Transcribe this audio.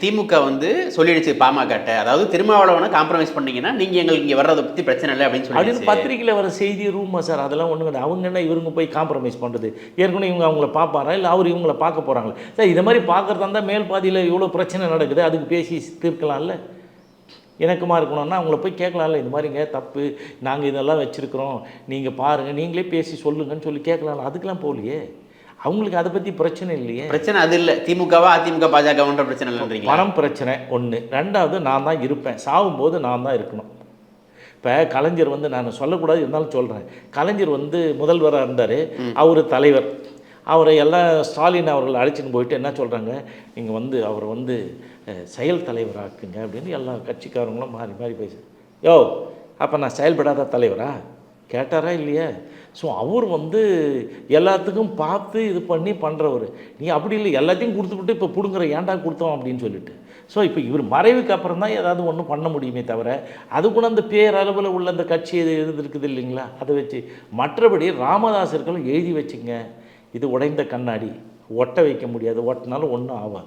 திமுக வந்து சொல்லிடுச்சு பாமகட்ட, அதாவது திருமாவளவனை காம்ப்ரமைஸ் பண்ணீங்கன்னா நீங்க எங்களுக்கு இங்க வர்றதை பத்தி பிரச்சனை இல்லை அப்படின்னு அப்படின்னு சொல்லிடுச்சு. பத்திரிக்கையில் வர செய்தி ரூமா சார், அதெல்லாம் ஒன்றும் கிடையாது. அவங்க என்ன இவங்க போய் காம்ப்ரமைஸ் பண்ணுறது? ஏற்கனவே இவங்க அவங்கள பார்ப்பாரா, இல்லை அவர் இவங்கள பார்க்க போகிறாங்களே சார்? இதை மாதிரி பார்க்குறதா இருந்தால் மேல் பாதியில் இவ்வளோ பிரச்சனை நடக்குது, அதுக்கு பேசி தீர்க்கலாம்ல. இணக்கமாக இருக்கணும்னா அவங்கள போய் கேட்கலாம்ல, இந்த மாதிரிங்க தப்பு, நாங்கள் இதெல்லாம் வச்சுருக்குறோம், நீங்கள் பாருங்கள், நீங்களே பேசி சொல்லுங்கன்னு சொல்லி கேட்கலாம்ல. அதுக்கெலாம் போகலையே. அவங்களுக்கு அதை பற்றி பிரச்சனை இல்லையே. பிரச்சனை அது இல்லை, திமுகவா அதிமுக பாஜகன்ற பிரச்சனை இல்லைன்றீங்க. பணம் பிரச்சனை ஒன்று. ரெண்டாவது, நான் தான் இருப்பேன், சாகும்போது நான் தான் இருக்கணும். இப்போ கலைஞர் வந்து, நான் சொல்லக்கூடாது இருந்தாலும் சொல்கிறேன், கலைஞர் வந்து முதல்வராக இருந்தார், அவர் தலைவர். அவரை எல்லாம் ஸ்டாலின் அவர்கள் அழைச்சின்னு போயிட்டு என்ன சொல்கிறாங்க, நீங்கள் வந்து அவரை வந்து செயல் தலைவராக்குங்க அப்படின்னு எல்லா கட்சிக்காரங்களும் மாறி மாறி பேசு. யோ, அப்போ நான் செயல்படாத தலைவரா கேட்டாரா இல்லையா? ஸோ அவர் வந்து எல்லாத்துக்கும் பார்த்து இது பண்ணி பண்ணுறவர். நீ அப்படி இல்லை, எல்லாத்தையும் கொடுத்துக்கிட்டு இப்போ பிடுங்குற, ஏன்டா கொடுத்தோம் அப்படின்னு சொல்லிட்டு. ஸோ இப்போ இவர் மறைவுக்கு அப்புறம் தான் ஏதாவது ஒன்றும் பண்ண முடியுமே தவிர, அது கூட அந்த பேரளவில் உள்ள அந்த கட்சி இது இருக்குது இல்லைங்களா, அதை வச்சு. மற்றபடி ராமதாசர்களும் எழுதி வச்சுங்க, இது உடைந்த கண்ணாடி, ஒட்ட வைக்க முடியாது, ஒட்டினாலும் ஒன்றும் ஆகாது.